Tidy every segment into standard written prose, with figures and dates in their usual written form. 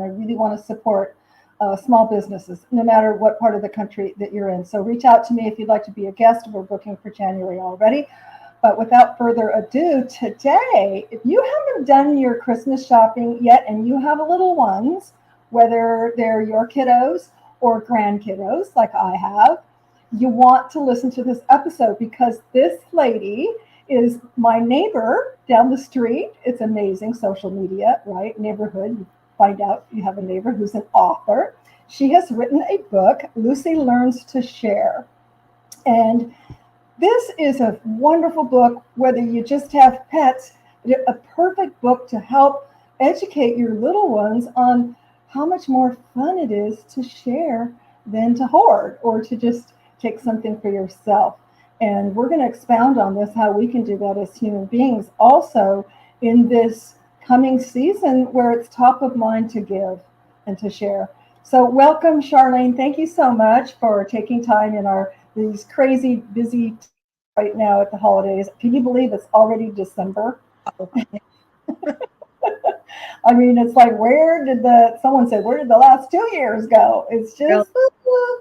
and I really want to support small businesses, no matter what part of the country that you're in. So reach out to me if you'd like to be a guest. We're booking for January already. But without further ado, today, if you haven't done your Christmas shopping yet and you have little ones, whether they're your kiddos or grandkiddos like I have, you want to listen to this episode because this lady is my neighbor down the street. It's amazing, social media, right? Neighborhood. You find out you have a neighbor who's an author. She has written a book, Lucy Learns to Share. And this is a wonderful book, whether you just have pets, a perfect book to help educate your little ones on how much more fun it is to share than to hoard or to just take something for yourself. And we're going to expound on this, how we can do that as human beings also in this coming season where it's top of mind to give and to share. So welcome, Sharlene. Thank you so much for taking time in these crazy busy right now at the holidays. Can you believe it's already December? I mean, it's like, someone said, where did the last 2 years go? It's just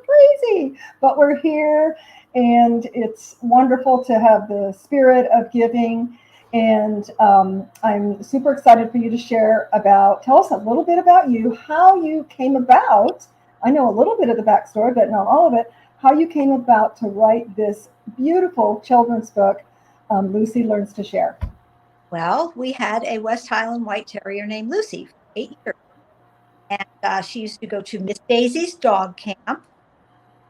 crazy. But we're here, and it's wonderful to have the spirit of giving. And I'm super excited for you to tell us a little bit about you, how you came about. I know a little bit of the backstory, but not all of it, how you came about to write this beautiful children's book, Lucy Learns to Share. Well, we had a West Highland White Terrier named Lucy for 8 years. And she used to go to Miss Daisy's dog camp.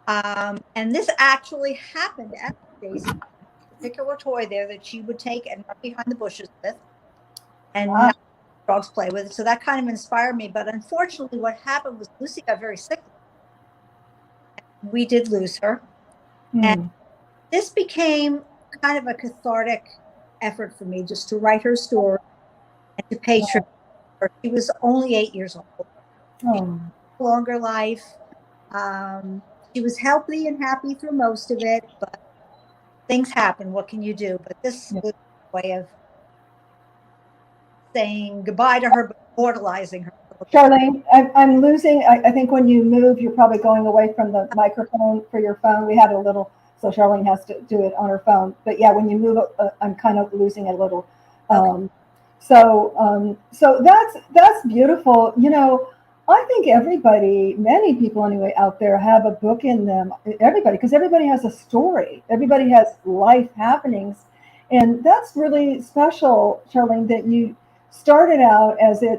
And this actually happened at Daisy, a particular toy there that she would take and run behind the bushes with and not dogs play with it. So that kind of inspired me. But unfortunately, what happened was Lucy got very sick. We did lose her. And this became kind of a cathartic effort for me just to write her story and to pay tribute to her. She was only 8 years old. Longer life. She was healthy and happy through most of it, but things happen. What can you do? But this was a way of saying goodbye to her, but immortalizing her. Sharlene, I'm losing. I think when you move, you're probably going away from the microphone for your phone. We had a little, so Sharlene has to do it on her phone. But yeah, when you move, I'm kind of losing a little. So that's beautiful. You know, I think many people anyway out there have a book in them. Everybody, because everybody has a story. Everybody has life happenings, and that's really special, Sharlene, that you started out as a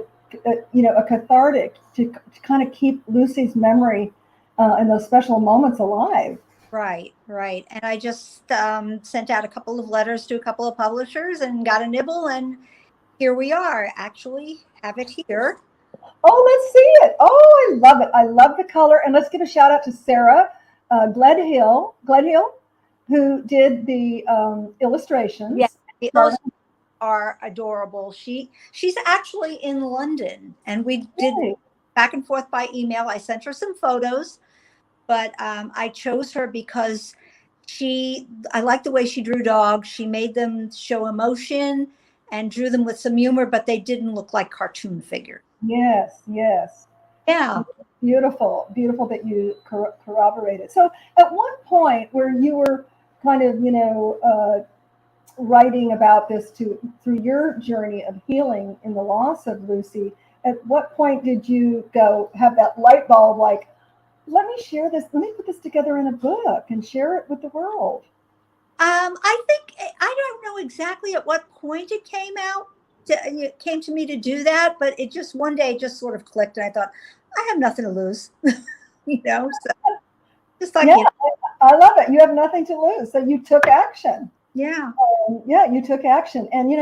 cathartic to kind of keep Lucy's memory and those special moments alive. Right. And I just sent out a couple of letters to a couple of publishers and got a nibble, and here we are. Actually, have it here. Oh, let's see it. Oh, I love it. I love the color. And let's give a shout out to Sarah Gledhill, who did the illustrations. Yeah, the illustrations are adorable. She's actually in London, and we did back and forth by email. I sent her some photos, but I chose her because I like the way she drew dogs. She made them show emotion and drew them with some humor, but they didn't look like cartoon figures. Yes. Yeah. Beautiful that you corroborated. So at one point where you were kind of, writing about this through your journey of healing in the loss of Lucy, at what point did you have that light bulb, like, let me share this, let me put this together in a book and share it with the world? I think, I don't know exactly at what point it came to me to do that, but it just one day just sort of clicked, and I thought, I have nothing to lose, so just like, I love it. You have nothing to lose. So you took action. Yeah. You took action. And,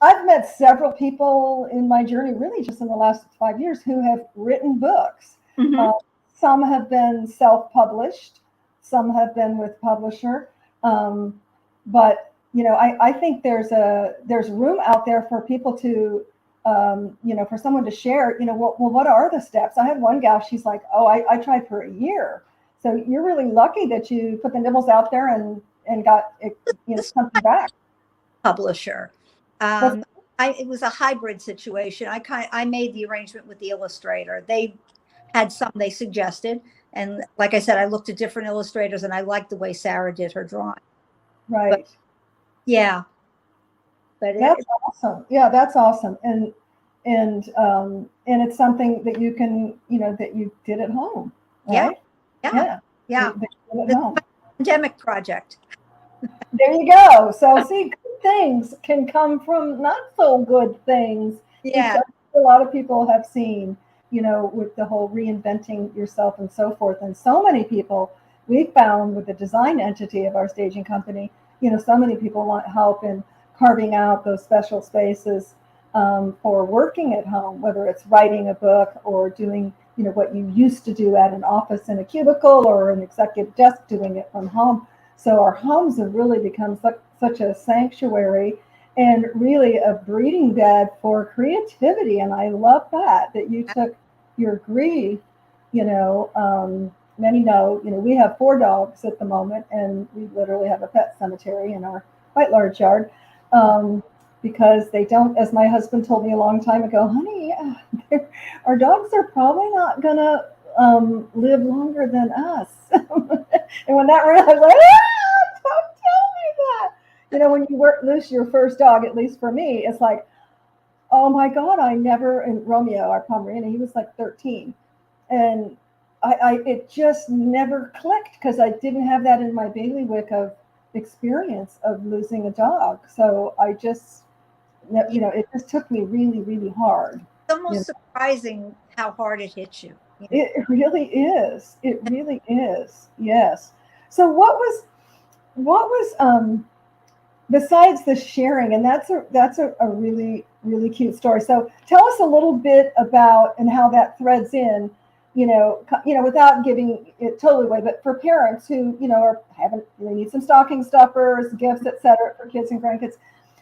I've met several people in my journey, really just in the last 5 years, who have written books. Some have been self-published. Some have been with publisher. But, I think there's room out there for people to, for someone to share, what are the steps? I had one gal, she's like, I tried for a year. So you're really lucky that you put the nibbles out there and got something back. Publisher. it was a hybrid situation. I made the arrangement with the illustrator. They had some they suggested, and like I said, I looked at different illustrators, and I liked the way Sarah did her drawing. Right. But, yeah, but That's awesome. Yeah, that's awesome. And it's something that you can, that you did at home, right? yeah. That you did at The home. pandemic project. There you go. So see, good things can come from not so good things. Yeah. Which a lot of people have seen, with the whole reinventing yourself and so forth. And so many people, we found with the design entity of our staging company, so many people want help in carving out those special spaces for working at home, whether it's writing a book or doing, what you used to do at an office in a cubicle or an executive desk, doing it from home. So our homes have really become such a sanctuary and really a breeding bed for creativity. And I love that you took your grief, many know, we have 4 dogs at the moment, and we literally have a pet cemetery in our quite large yard. Because they don't, as my husband told me a long time ago, honey, our dogs are probably not going to live longer than us. And when that ran, I was like, don't tell me that. When you lose your first dog, at least for me, it's like, oh my God, and Romeo, our Pomeranian, he was like 13. And it just never clicked because I didn't have that in my bailiwick of experience of losing a dog. So I just, it just took me really, really hard. It's almost surprising how hard it hits you. It really is. It really is. Yes. So what was besides the sharing, and that's a really, really cute story. So tell us a little bit about and how that threads in, without giving it totally away, but for parents who, they need some stocking stuffers, gifts, etc., for kids and grandkids.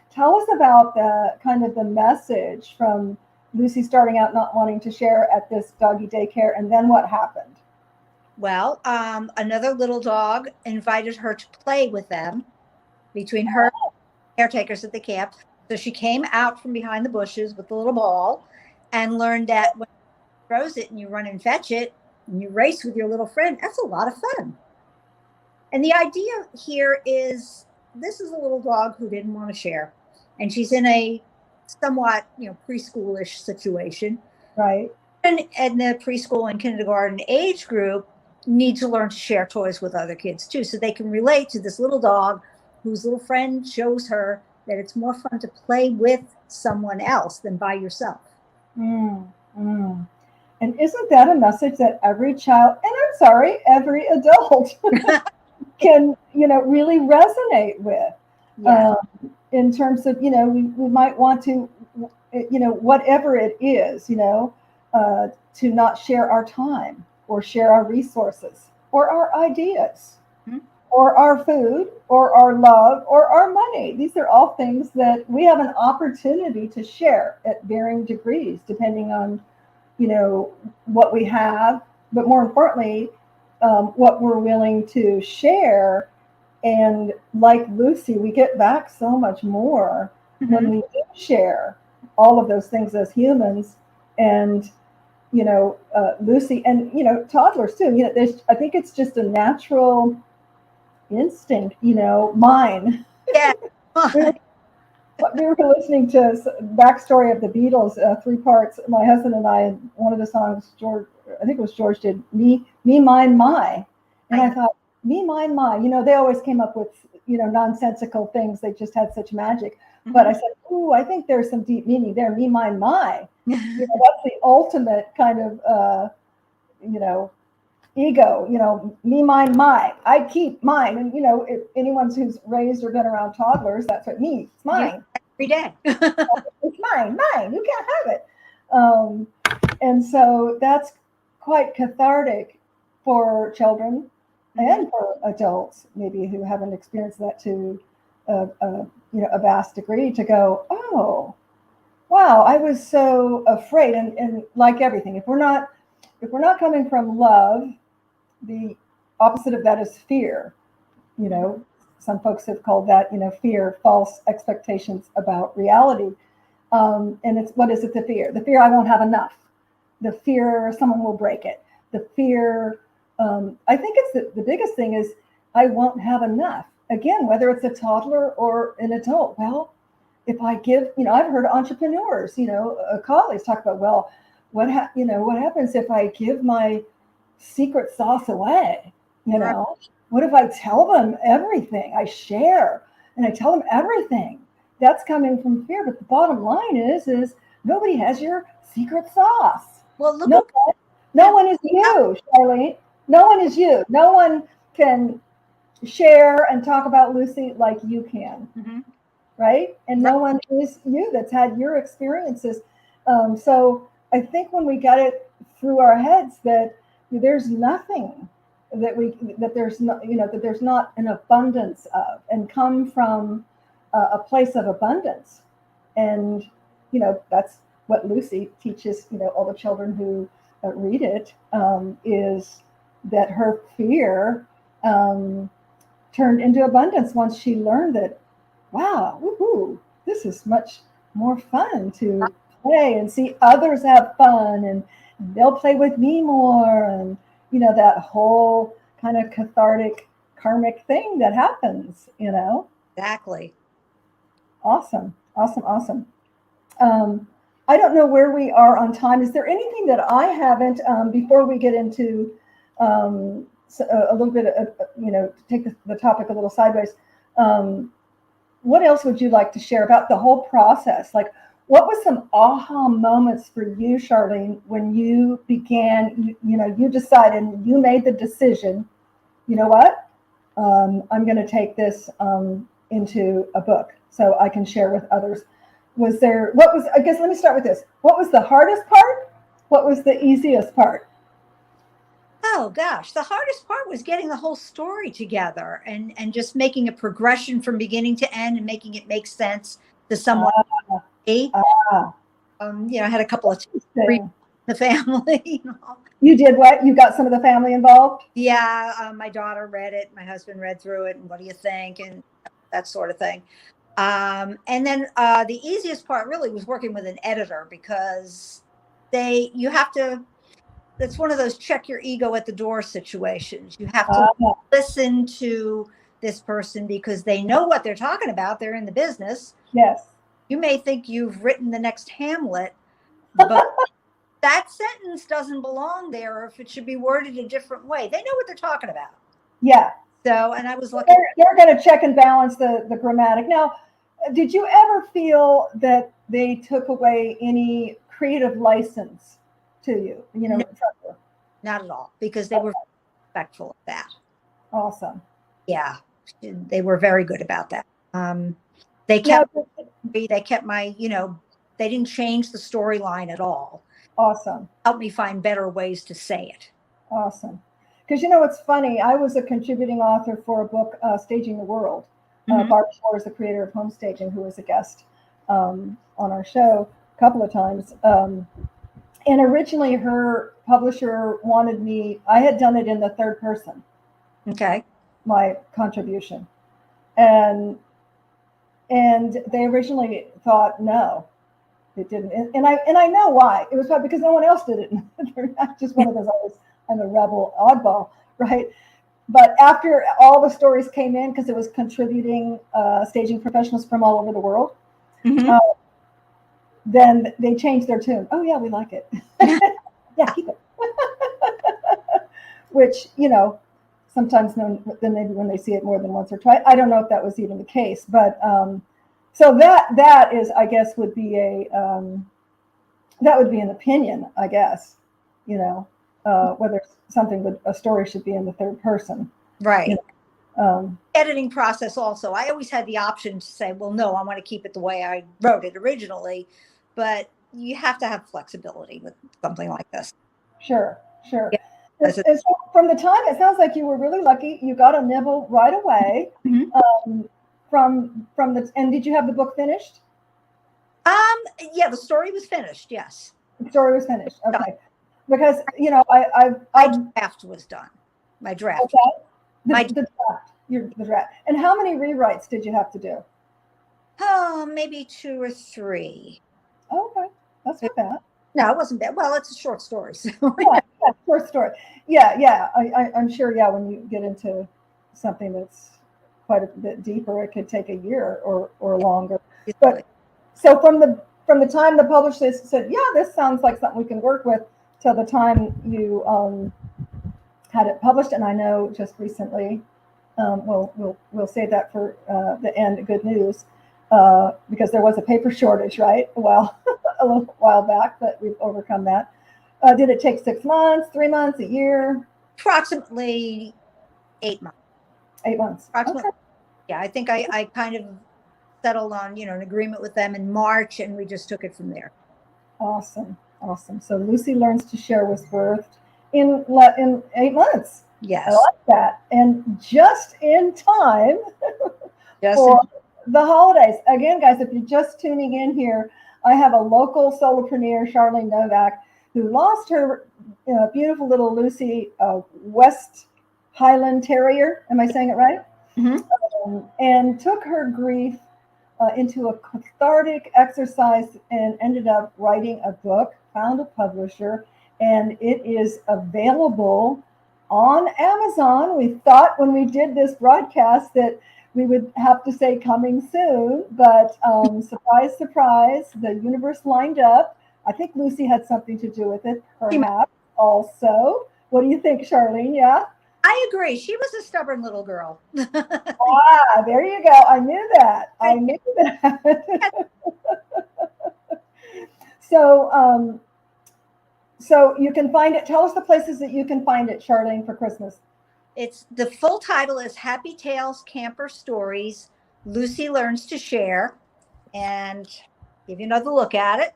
Tell us about the message from Lucy starting out not wanting to share at this doggy daycare, and then what happened? Well, another little dog invited her to play with them between her caretakers at the camp. So she came out from behind the bushes with the little ball and learned that when you throws it and you run and fetch it and you race with your little friend, that's a lot of fun. And the idea here is this is a little dog who didn't want to share. And she's in a somewhat, preschoolish situation. Right. And the preschool and kindergarten age group need to learn to share toys with other kids too, so they can relate to this little dog whose little friend shows her that it's more fun to play with someone else than by yourself. And isn't that a message that every child, and I'm sorry, every adult can, really resonate with? Yeah. In terms of, we might want to, whatever it is, to not share our time or share our resources or our ideas or our food or our love or our money. These are all things that we have an opportunity to share at varying degrees, depending on, what we have, but more importantly, what we're willing to share. And like Lucy, we get back so much more when we do share all of those things as humans. And, Lucy and, toddlers too, I think it's just a natural instinct, mine. Yeah. We were listening to backstory of the Beatles, 3 parts, my husband and I, and one of the songs, I think it was George did, Me, Mine, My. And I thought, me, mine, my. They always came up with, nonsensical things. They just had such magic. But I said, ooh, I think there's some deep meaning there. Me, mine, my. That's the ultimate kind of, ego. Me, mine, my. I keep mine. And, if anyone who's raised or been around toddlers, that's what me. It's mine. Every day. It's mine. You can't have it. And so that's quite cathartic for children and for adults, maybe who haven't experienced that to a vast degree, to go, oh, wow, I was so afraid. And like everything, if we're not coming from love, the opposite of that is fear. Some folks have called that, fear, false expectations about reality. And it's, what is it? The fear. The fear I won't have enough. The fear someone will break it. The fear, I think it's the biggest thing is I won't have enough. Again, whether it's a toddler or an adult. Well, if I give, I've heard entrepreneurs, colleagues talk about, well, what happens if I give my secret sauce away? Right. What if I tell them everything? I share and I tell them everything. That's coming from fear. But the bottom line is nobody has your secret sauce. Well, look, no one is you, Charlene. No one is you. No one can share and talk about Lucy like you can. Mm-hmm. Right? And no one is you that's had your experiences. So I think when we got it through our heads that there's nothing that there's not an abundance of, and come from a place of abundance. And, that's what Lucy teaches, all the children who read it, is that her fear turned into abundance once she learned that, wow, woohoo, this is much more fun to play and see others have fun, and they'll play with me more, and that whole kind of cathartic karmic thing that happens. Exactly. Awesome. I don't know where we are on time. Is there anything that I haven't, before we get into a little bit of, take the topic a little sideways, what else would you like to share about the whole process? Like, what was some aha moments for you, Sharlene, when you began, you decided, you made the decision, you know what, I'm going to take this into a book so I can share with others. I guess, let me start with this. What was the hardest part? What was the easiest part? Oh gosh, the hardest part was getting the whole story together and just making a progression from beginning to end and making it make sense to someone. I had a couple of the family. You did what? You got some of the family involved? Yeah, my daughter read it. My husband read through it, and what do you think, and that sort of thing. And then the easiest part really was working with an editor, because that's one of those check your ego at the door situations. You have to listen to this person because they know what they're talking about. They're in the business. Yes. You may think you've written the next Hamlet, but that sentence doesn't belong there, or if it should be worded a different way. They know what they're talking about. Yeah. So, and I was lucky. They're going to check and balance the grammatic. Now, did you ever feel that they took away any creative license to you? No, not at all, because they were respectful of that. Awesome. Yeah, they were very good about that. They kept my, they didn't change the storyline at all. Awesome. Helped me find better ways to say it. Awesome. Because it's funny. I was a contributing author for a book, Staging the World. Mm-hmm. Barb Shore is the creator of Home Staging, who was a guest on our show a couple of times. And originally her publisher wanted me, I had done it in the third person. Okay. My contribution. And they originally thought, no, it didn't. And I know why. It was probably because no one else did it. They're not just one of those, I'm a rebel oddball, right? But after all the stories came in, because it was contributing staging professionals from all over the world, mm-hmm. Then they changed their tune. Oh yeah, we like it. Yeah, keep it. Which, sometimes then maybe when they see it more than once or twice. I don't know if that was even the case, but so that is, I guess, would be an opinion, I guess, whether a story should be in the third person. Right. Editing process also, I always had the option to say, well, no, I want to keep it the way I wrote it originally, but you have to have flexibility with something like this. Sure. Yeah. And so from the time, it sounds like you were really lucky. You got a nibble right away. Mm-hmm. And did you have the book finished? Yeah, the story was finished. Yes. The story was finished. Okay. Done. Because, my draft was done. My draft. Okay. The draft. And how many rewrites did you have to do? Oh, maybe 2 or 3. Okay, that's not bad. No, it wasn't bad. Well, it's a short story. So. Yeah, short story. Yeah. I'm sure. Yeah, when you get into something that's quite a bit deeper, it could take a year or longer. But so from the time the publisher said, yeah, this sounds like something we can work with, till the time you had it published, and I know just recently, we'll save that for the end. Good news, because there was a paper shortage, right? Well, a little while back, but we've overcome that. Did it take 6 months, 3 months, a year? Approximately 8 months. 8 months. Approximately. Okay. Yeah, I think I kind of settled on, an agreement with them in March, and we just took it from there. Awesome. So Lucy Learns to Share was birthed in 8 months. Yes. I like that. And just in time Just for the holidays. Again, guys, if you're just tuning in here, I have a local solopreneur, Sharlene Novak, who lost her beautiful little Lucy West Highland Terrier. Am I saying it right? Mm-hmm. And took her grief into a cathartic exercise and ended up writing a book, found a publisher, and it is available on Amazon. We thought when we did this broadcast that we would have to say coming soon, but surprise, surprise, the universe lined up. I think Lucy had something to do with it, perhaps also. What do you think, Sharlene? Yeah? I agree. She was a stubborn little girl. There you go. I knew that. So you can find it. Tell us the places that you can find it, Sharlene, for Christmas. It's the full title is Happy Tales Camper Stories. Lucy Learns to Share, and give you another look at it.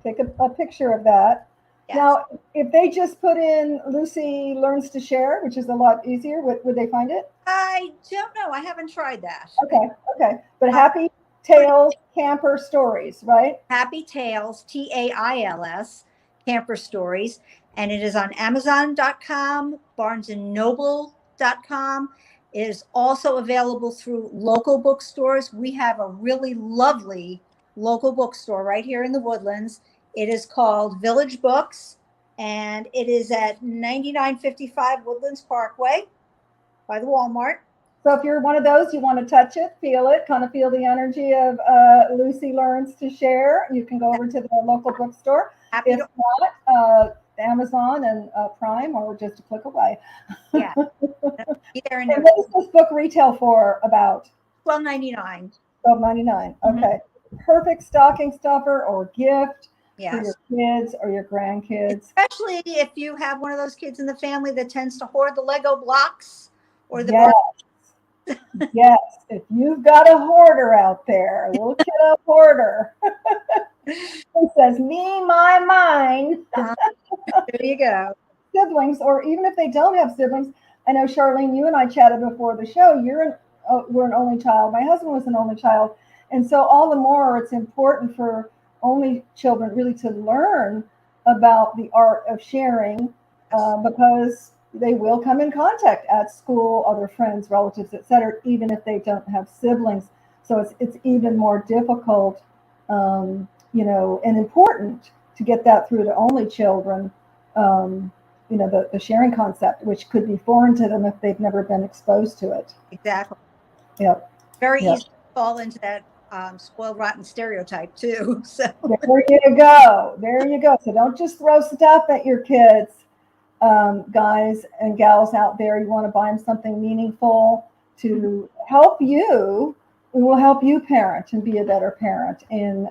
Take a picture of that. Yes. Now, if they just put in Lucy Learns to Share, which is a lot easier, would they find it? I don't know. I haven't tried that. Okay. But Happy Tales Camper Stories, right? Happy Tales, TAILS, Camper Stories. And it is on Amazon.com, BarnesandNoble.com. It is also available through local bookstores. We have a really lovely local bookstore right here in the Woodlands. It is called Village Books, and it is at 9955 Woodlands Parkway by the Walmart. So if you're one of those, you want to touch it, feel it, kind of feel the energy of Lucy Learns to Share, you can go over to the local bookstore. If not, Amazon and Prime, or just a click away. Yeah. And what does this book retail for about? $12.99. $12.99. Okay. Perfect stocking stuffer or gift for your kids or your grandkids. Especially if you have one of those kids in the family that tends to hoard the Lego blocks or the Yes, if you've got a hoarder out there, a little kiddo hoarder, who says, me, my, mine. There you go. Siblings, or even if they don't have siblings. I know, Sharlene, you and I chatted before the show. We're an only child. My husband was an only child. And so all the more it's important for only children really to learn about the art of sharing, because they will come in contact at school, other friends, relatives, etc., even if they don't have siblings. So it's even more difficult, and important to get that through to only children. The sharing concept, which could be foreign to them if they've never been exposed to it. Exactly. Yep. Very easy to fall into that spoiled rotten stereotype too. So there you go. So don't just throw stuff at your kids, guys and gals out there. You want to buy them something meaningful to help you. We will help you parent and be a better parent in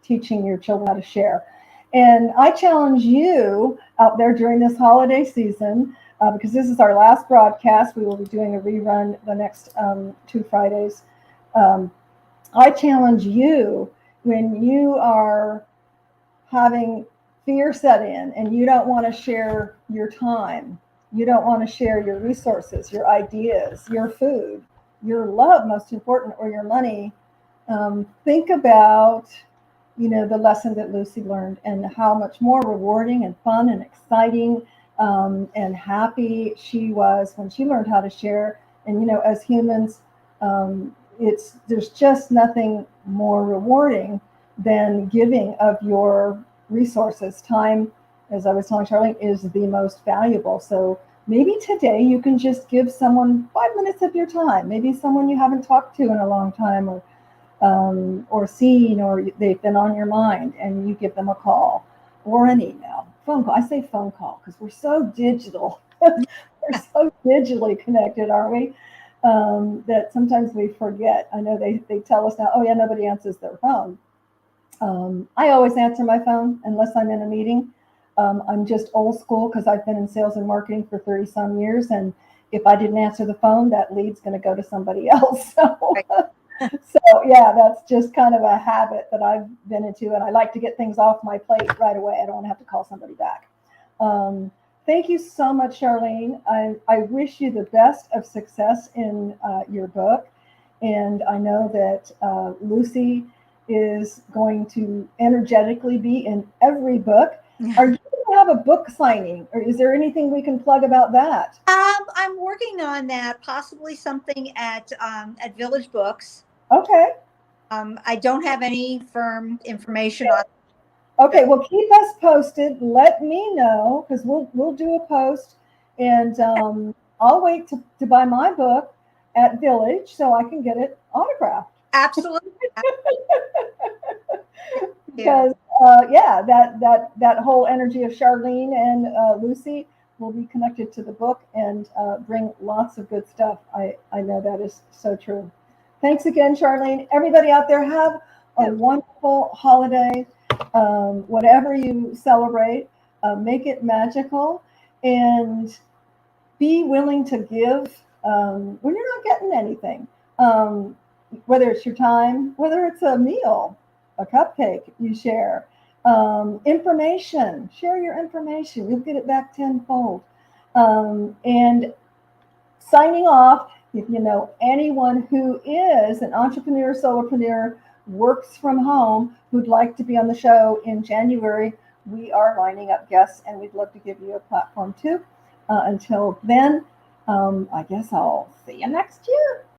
teaching your children how to share. And I challenge you out there during this holiday season, because this is our last broadcast. We will be doing a rerun the next 2 Fridays. I challenge you, when you are having fear set in and you don't want to share your time, you don't want to share your resources, your ideas, your food, your love, most important, or your money, think about the lesson that Lucy learned and how much more rewarding and fun and exciting and happy she was when she learned how to share. And as humans, there's just nothing more rewarding then giving of your resources. Time, as I was telling Charlene, is the most valuable. So maybe today you can just give someone 5 minutes of your time, maybe someone you haven't talked to in a long time, or seen, or they've been on your mind, and you give them a call or an email, phone call. I say phone call because we're so digital. We're so digitally connected, aren't we? That sometimes we forget. I know they tell us now, oh yeah, nobody answers their phone. I always answer my phone unless I'm in a meeting. I'm just old school because I've been in sales and marketing for 30 some years. And if I didn't answer the phone, that lead's going to go to somebody else. So, so yeah, that's just kind of a habit that I've been into. And I like to get things off my plate right away. I don't have to call somebody back. Thank you so much, Sharlene. I wish you the best of success in your book. And I know that Lucy is going to energetically be in every book. Are you going to have a book signing, or is there anything we can plug about that? I'm working on that, possibly something at Village Books. Okay. I don't have any firm information on. Okay, well, keep us posted. Let me know, because we'll do a post, and I'll wait to buy my book at Village so I can get it autographed. Absolutely. Because yeah, that whole energy of Sharlene and Lucy will be connected to the book and bring lots of good stuff. I know that is so true. Thanks again, Sharlene. Everybody out there, have a wonderful holiday. Whatever you celebrate, make it magical, and be willing to give when you're not getting anything. Whether it's your time, whether it's a meal, a cupcake you share, information, share your information. You'll get it back tenfold. And signing off, if you know anyone who is an entrepreneur, solopreneur, works from home, who'd like to be on the show in January, we are lining up guests, and we'd love to give you a platform too. Until then, I guess I'll see you next year.